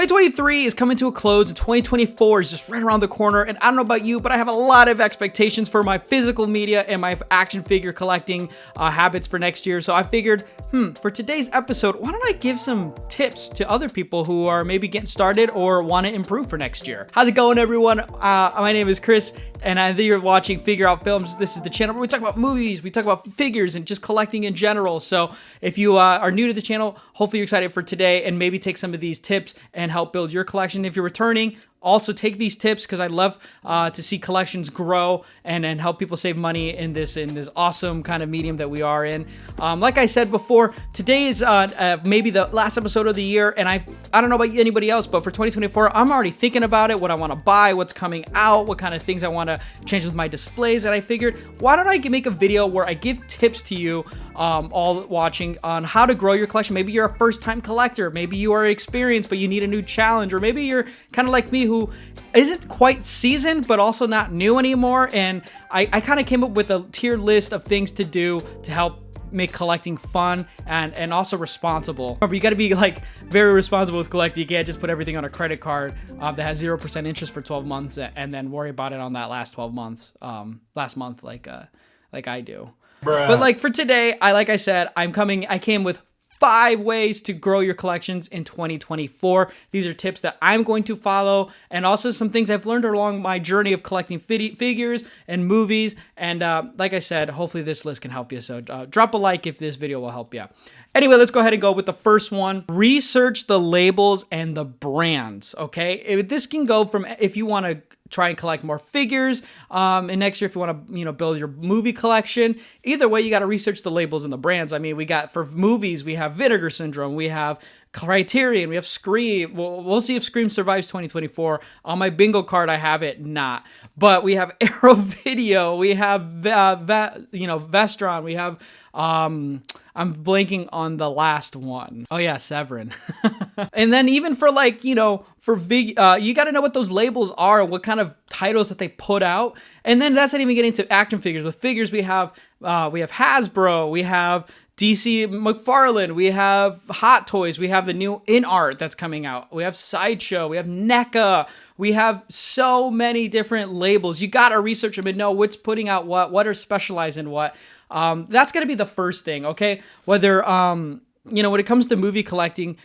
2023 is coming to a close and 2024 is just right around the corner, and I don't know about you, but I have a lot of expectations for my physical media and my action figure collecting habits for next year. So I figured, for today's episode, why don't I give some tips to other people who are maybe getting started or want to improve for next year. How's it going, everyone? My name is Chris, and either you're watching Figure Out Films. This is the channel where we talk about movies, we talk about figures, and just collecting in general. So if you are new to the channel, hopefully you're excited for today and maybe take some of these tips and help build your collection. If you're returning, also take these tips because I love to see collections grow and help people save money in this awesome kind of medium that we are in. Like I said before, today is maybe the last episode of the year, and I don't know about anybody else, but for 2024, I'm already thinking about it, what I want to buy, what's coming out, what kind of things I want to change with my displays, and I figured, why don't I make a video where I give tips to you all watching on how to grow your collection. Maybe you're a first-time collector, maybe you are experienced, but you need a new challenge, or maybe you're kind of like me who isn't quite seasoned but also not new anymore, and I kind of came up with a tier list of things to do to help make collecting fun and also responsible. Remember, you got to be like very responsible with collecting. You can't just put everything on a credit card that has 0% interest for 12 months and then worry about it on that last 12 months last month like I do. Bruh. But like for today, like I said, I came with 5 ways to grow your collections in 2024. These are tips that I'm going to follow, and also some things I've learned along my journey of collecting figures and movies. And like I said, hopefully this list can help you. So drop a like if this video will help you. Anyway, let's go ahead and go with the first one. Research the labels and the brands, okay? This can go from if you want to try and collect more figures, and next year if you want to build your movie collection. Either way, you got to research the labels and the brands. I mean, we got, for movies, we have Vinegar Syndrome, we have Criterion, we have Scream. We'll see if Scream survives 2024. On my bingo card, I have it not. But we have Arrow Video, we have Vestron, we have I'm blanking on the last one. Oh yeah, Severin. And then even for for big, you got to know what those labels are and what kind of titles that they put out. And then that's not even getting into action figures. With figures, we have Hasbro, we have DC McFarlane, we have Hot Toys, we have the new In Art that's coming out, we have Sideshow, we have NECA, we have so many different labels. You got to research them and know what's putting out what are specialized in what. That's going to be the first thing, okay? Whether, when it comes to movie collecting,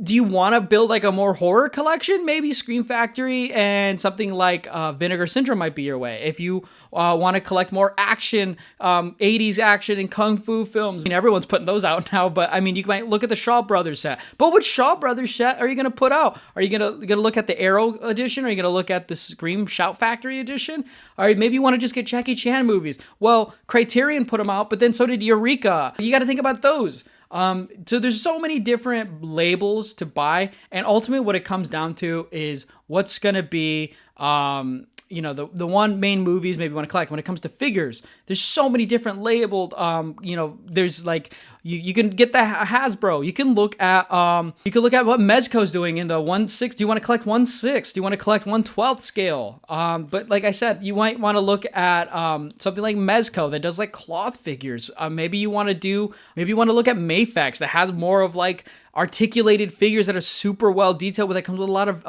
do you want to build like a more horror collection? Maybe Scream Factory and something like Vinegar Syndrome might be your way. If you want to collect more action, 80s action and kung fu films. I mean, everyone's putting those out now, but I mean, you might look at the Shaw Brothers set. But which Shaw Brothers set are you going to put out? Are you going to look at the Arrow edition? Are you going to look at the Scream Shout Factory edition? Or maybe you want to just get Jackie Chan movies. Well, Criterion put them out, but then so did Eureka. You got to think about those. So there's so many different labels to buy, and ultimately what it comes down to is what's going to be, the one main movies maybe you want to collect. When it comes to figures, there's so many different labeled, there's like, you can get the Hasbro. You can look at what Mezco's doing in the 1/6. Do you want to collect 1/6? Do you want to collect 1/12 scale? But like I said, you might want to look at something like Mezco that does like cloth figures. Maybe you want to look at Mafex that has more of like articulated figures that are super well detailed, that comes with a lot of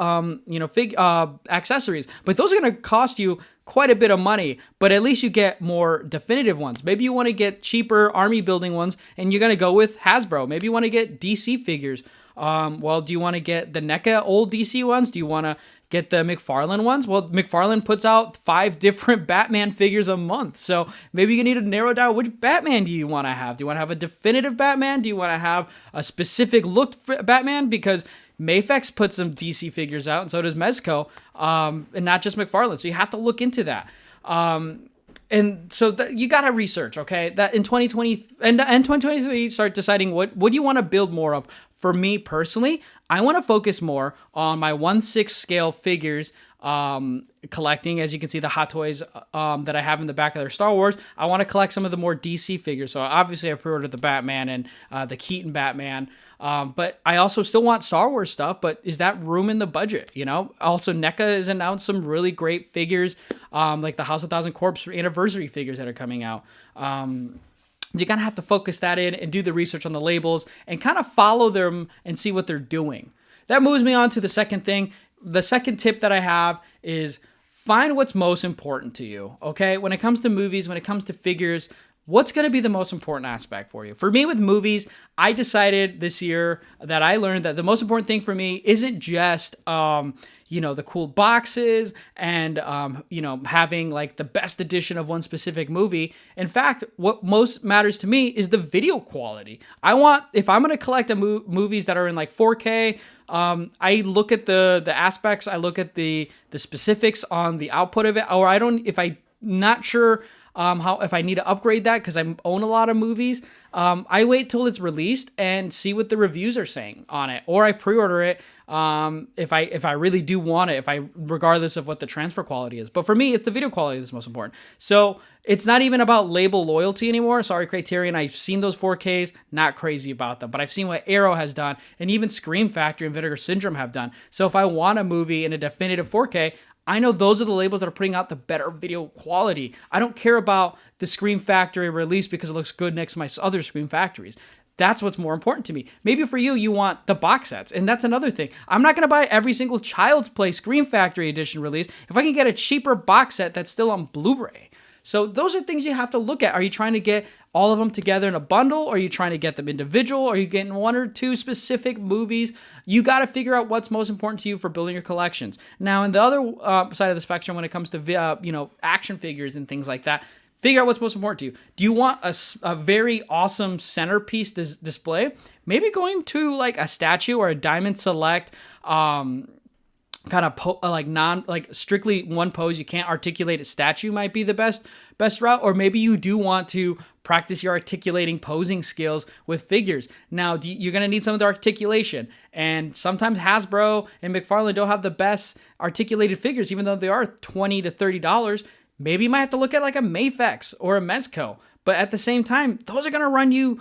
accessories. But those are going to cost you quite a bit of money, but at least you get more definitive ones. Maybe you want to get cheaper army building ones and you're going to go with Hasbro. Maybe you want to get DC figures. Do you want to get the NECA old DC ones? Do you want to get the McFarlane ones? Well, McFarlane puts out 5 different Batman figures a month. So maybe you need to narrow down which Batman do you want to have. Do you want to have a definitive Batman? Do you want to have a specific looked Batman? Because Mafex puts some DC figures out, and so does Mezco, and not just McFarlane. So you have to look into that. And so you got to research, okay? That in 2020 and 2023, start deciding what do you want to build more of. For me personally, I want to focus more on my 1/6 scale figures collecting. As you can see, the Hot Toys that I have in the back of their Star Wars. I want to collect some of the more DC figures. So obviously I pre-ordered the Batman and the Keaton Batman. But I also still want Star Wars stuff, but is that room in the budget, Also, NECA has announced some really great figures, like the House of Thousand Corpse anniversary figures that are coming out. You kind of have to focus that in and do the research on the labels and kind of follow them and see what they're doing. that moves me on to the second thing. The second tip that I have is find what's most important to you, okay? When it comes to movies, when it comes to figures, what's going to be the most important aspect for you? For me with movies, I decided this year that I learned that the most important thing for me isn't just, the cool boxes and, having like the best edition of one specific movie. In fact, what most matters to me is the video quality. If I'm going to collect movies that are in like 4K, I look at the aspects, I look at the specifics on the output of it, or if I'm not sure if I need to upgrade that because I own a lot of movies, I wait till it's released and see what the reviews are saying on it, or I pre-order it if I really do want it, regardless of what the transfer quality is. But for me, it's the video quality that's most important. So it's not even about label loyalty anymore. Sorry, Criterion. I've seen those 4Ks, not crazy about them, but I've seen what Arrow has done, and even Scream Factory and Vinegar Syndrome have done. So if I want a movie in a definitive 4K, I know those are the labels that are putting out the better video quality. I don't care about the Scream Factory release because it looks good next to my other Scream Factories. That's what's more important to me. Maybe for you, you want the box sets, and that's another thing. I'm not going to buy every single Child's Play Scream Factory edition release if I can get a cheaper box set that's still on Blu-ray. So those are things you have to look at. Are you trying to get all of them together in a bundle? Or are you trying to get them individual? Are you getting one or two specific movies? You got to figure out what's most important to you for building your collections. Now, in the other side of the spectrum, when it comes to action figures and things like that, figure out what's most important to you. Do you want a very awesome centerpiece display? Maybe going to like a statue or a Diamond Select kind of strictly one pose, you can't articulate a statue might be the best route. Or maybe you do want to practice your articulating posing skills with figures. Now you're going to need some of the articulation, and sometimes Hasbro and McFarlane don't have the best articulated figures, even though they are $20 to $30. Maybe you might have to look at like a Mafex or a Mezco, but at the same time, those are going to run you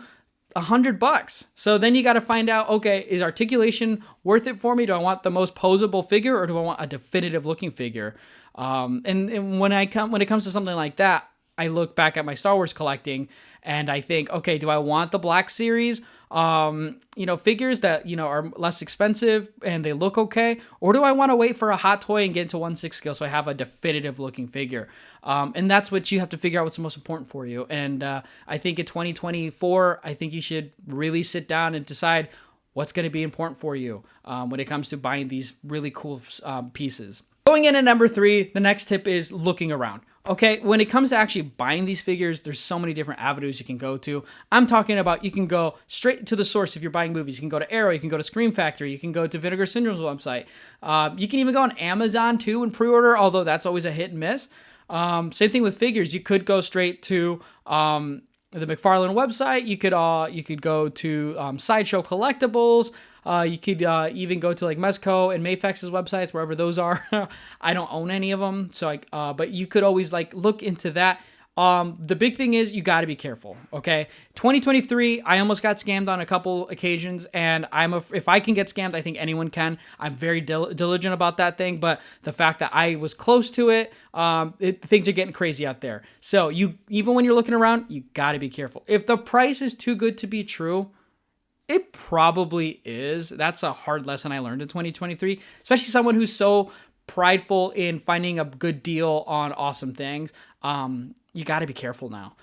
$100. So then you got to find out, okay, is articulation worth it for me? Do I want the most posable figure, or do I want a definitive looking figure? And when it comes to something like that, I look back at my Star Wars collecting and I think, okay, do I want the Black Series, figures that, are less expensive and they look okay? Or do I want to wait for a hot toy and get into 1/6 scale so I have a definitive looking figure? And that's what you have to figure out what's the most important for you. And I think in 2024, I think you should really sit down and decide what's going to be important for you when it comes to buying these really cool pieces. Going in at number 3, the next tip is looking around. Okay, when it comes to actually buying these figures, there's so many different avenues you can go to. I'm talking about you can go straight to the source if you're buying movies. You can go to Arrow, you can go to Scream Factory, you can go to Vinegar Syndrome's website. You can even go on Amazon too and pre-order, although that's always a hit and miss. Same thing with figures. You could go straight to the McFarlane website. You could go to Sideshow Collectibles. You could even go to like Mezco and Mafex's websites, wherever those are. I don't own any of them, so but you could always like look into that. The big thing is you got to be careful. Okay, 2023, I almost got scammed on a couple occasions, and if I can get scammed, I think anyone can. I'm very diligent about that thing, but the fact that I was close to it, things are getting crazy out there. So even when you're looking around, you got to be careful. If the price is too good to be true, it probably is. That's a hard lesson I learned in 2023, especially someone who's so prideful in finding a good deal on awesome things. You got to be careful now.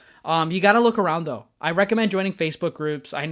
You got to look around though. I recommend joining Facebook groups. I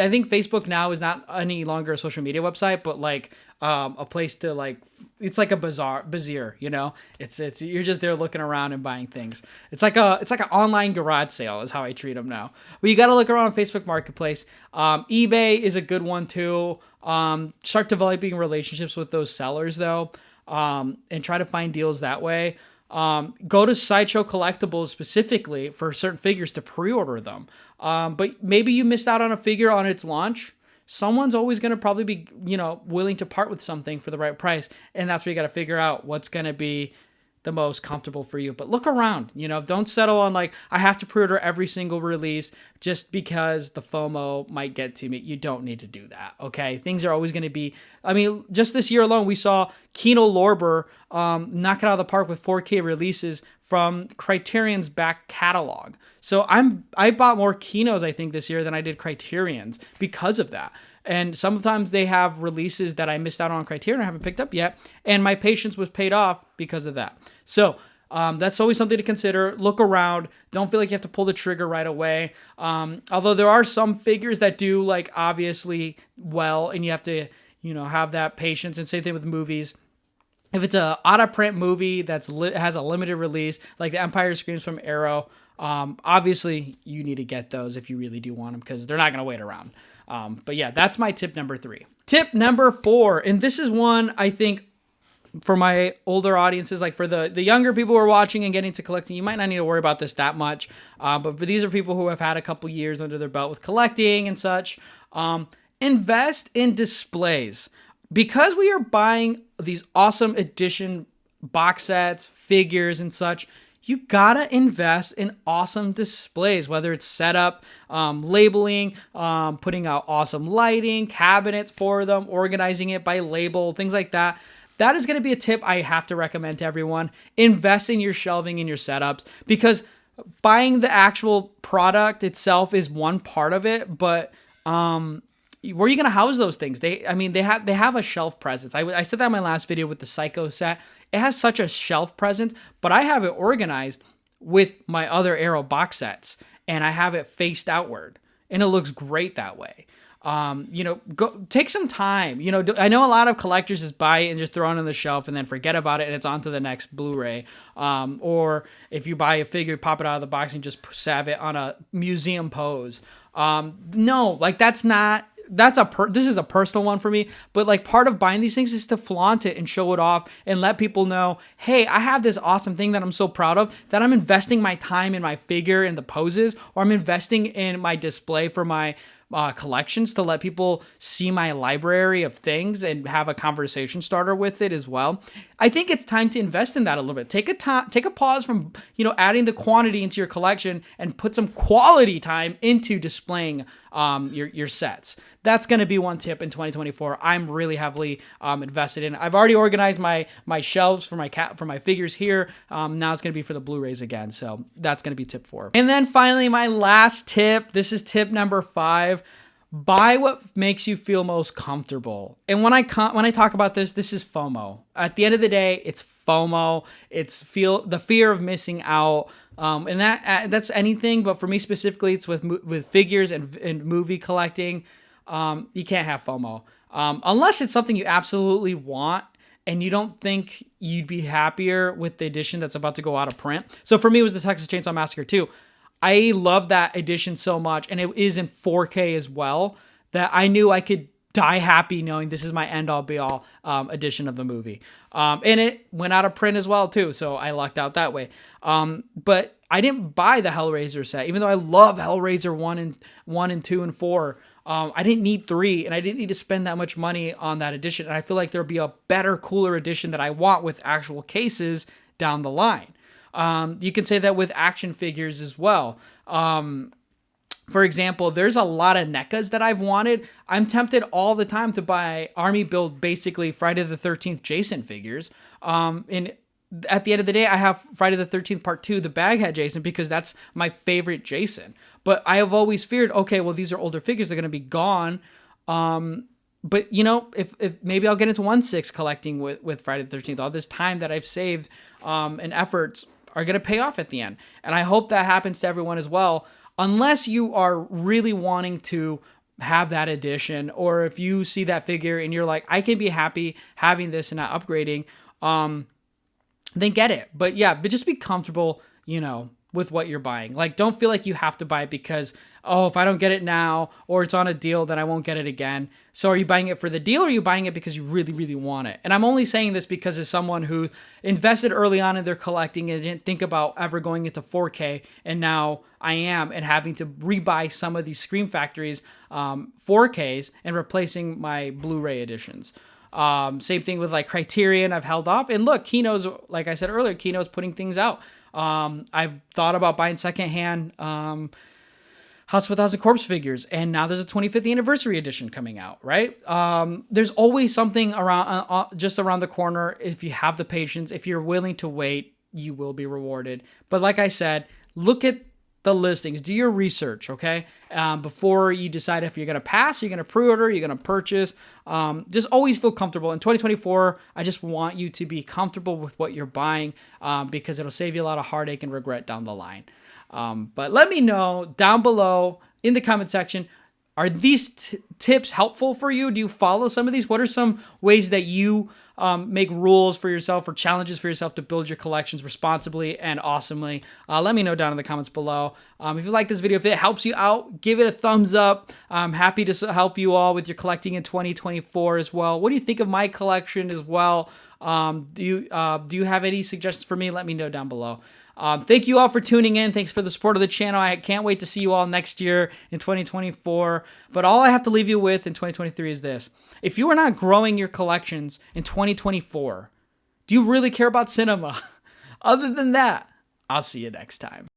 think Facebook now is not any longer a social media website, but like a place to like, it's like a bazaar, it's you're just there looking around and buying things. It's like an online garage sale is how I treat them now. But you got to look around on Facebook Marketplace. eBay is a good one too. Start developing relationships with those sellers though, and try to find deals that way. Go to Sideshow Collectibles specifically for certain figures to pre-order them. But maybe you missed out on a figure on its launch. Someone's always going to probably be, willing to part with something for the right price. And that's where you got to figure out what's going to be the most comfortable for you. But look around, don't settle on like, I have to pre-order every single release just because the FOMO might get to me. You don't need to do that. Okay. Things are always going to be, just this year alone, we saw Kino Lorber knock it out of the park with 4K releases from Criterion's back catalog. So I bought more Kinos, I think, this year than I did Criterion's because of that. And sometimes they have releases that I missed out on Criterion, I haven't picked up yet, and my patience was paid off because of that. So that's always something to consider. Look around. Don't feel like you have to pull the trigger right away. Although there are some figures that do like obviously well, and you have to, have that patience. And same thing with movies. If it's a out of print movie that's has a limited release, like the Empire Screams from Arrow, obviously you need to get those if you really do want them, because they're not going to wait around. But yeah, that's my tip number 3. Tip number 4, and this is one I think for my older audiences, like for the younger people who are watching and getting to collecting, you might not need to worry about this that much. But for these are people who have had a couple years under their belt with collecting and such. Invest in displays. Because we are buying these awesome edition box sets, figures, and such, you gotta invest in awesome displays, whether it's setup, labeling, putting out awesome lighting, cabinets for them, organizing it by label, things like that. That is going to be a tip I have to recommend to everyone. Invest in your shelving and your setups, because buying the actual product itself is one part of it, but where are you going to house those things? They have a shelf presence. I said that in my last video with the Psycho set. It has such a shelf presence, but I have it organized with my other Arrow box sets, and I have it faced outward, and it looks great that way. Go take some time. I know a lot of collectors just buy it and just throw it on the shelf and then forget about it, and it's on to the next Blu-ray. Or if you buy a figure, pop it out of the box and just have it on a museum pose. No, like that's not. This is a personal one for me, but like part of buying these things is to flaunt it and show it off and let people know, hey, I have this awesome thing that I'm so proud of, that I'm investing my time in my figure and the poses, or I'm investing in my display for my collections to let people see my library of things and have a conversation starter with it as well. I think it's time to invest in that a little bit. Take a pause from, adding the quantity into your collection and put some quality time into displaying your sets. That's going to be one tip in 2024. I'm really heavily invested in. I've already organized my shelves for my figures here. Now it's going to be for the Blu-rays again. So that's going to be tip 4. And then finally, my last tip. This is tip number 5. Buy what makes you feel most comfortable. And when I talk about this is FOMO. At the end of the day, it's FOMO. It's the fear of missing out. And that's anything, but for me specifically, it's with figures and movie collecting. You can't have FOMO unless it's something you absolutely want and you don't think you'd be happier with the edition that's about to go out of print. So for me, it was the Texas Chainsaw Massacre 2. I love that edition so much, and it is in 4K as well, that I knew I could die happy knowing this is my end-all be-all edition of the movie. And it went out of print as well too, so I lucked out that way. But I didn't buy the Hellraiser set, even though I love Hellraiser 1 and 2 and 4. I didn't need 3, and I didn't need to spend that much money on that edition. And I feel like there'll be a better, cooler edition that I want with actual cases down the line. You can say that with action figures as well. For example, there's a lot of NECAs that I've wanted. I'm tempted all the time to buy Army Build, basically Friday the 13th Jason figures. And at the end of the day, I have Friday the 13th Part 2, the Baghead Jason, because that's my favorite Jason. But I have always feared, okay, well, these are older figures. They're going to be gone. But, if maybe I'll get into 1/6 collecting with Friday the 13th. All this time that I've saved and efforts are going to pay off at the end. And I hope that happens to everyone as well, unless you are really wanting to have that edition, or if you see that figure and you're like, I can be happy having this and not upgrading, then get it. But just be comfortable, with what you're buying. Like, don't feel like you have to buy it because, if I don't get it now or it's on a deal, then I won't get it again. So are you buying it for the deal, or are you buying it because you really, really want it? And I'm only saying this because as someone who invested early on in their collecting and didn't think about ever going into 4K, and now I am, and having to rebuy some of these Scream Factories 4Ks and replacing my Blu-ray editions. Same thing with like Criterion. I've held off, and look, Kino's, like I said earlier, Kino's putting things out. I've thought about buying secondhand House of a Thousand Corpse figures, and now there's a 25th anniversary edition coming out, right? There's always something around, just around the corner. If you have the patience, if you're willing to wait, you will be rewarded. But like I said, look at the listings, do your research, okay? Before you decide if you're gonna pass, you're gonna pre-order, you're gonna purchase. Just always feel comfortable. In 2024, I just want you to be comfortable with what you're buying because it'll save you a lot of heartache and regret down the line. But let me know down below in the comment section, are these tips helpful for you? Do you follow some of these? What are some ways that you make rules for yourself or challenges for yourself to build your collections responsibly and awesomely? Let me know down in the comments below. If you like this video, if it helps you out, give it a thumbs up. I'm happy to help you all with your collecting in 2024 as well. What do you think of my collection as well? Do you have any suggestions for me? Let me know down below. Thank you all for tuning in. Thanks for the support of the channel. I can't wait to see you all next year in 2024. But all I have to leave you with in 2023 is this. If you are not growing your collections in 2024, do you really care about cinema? Other than that, I'll see you next time.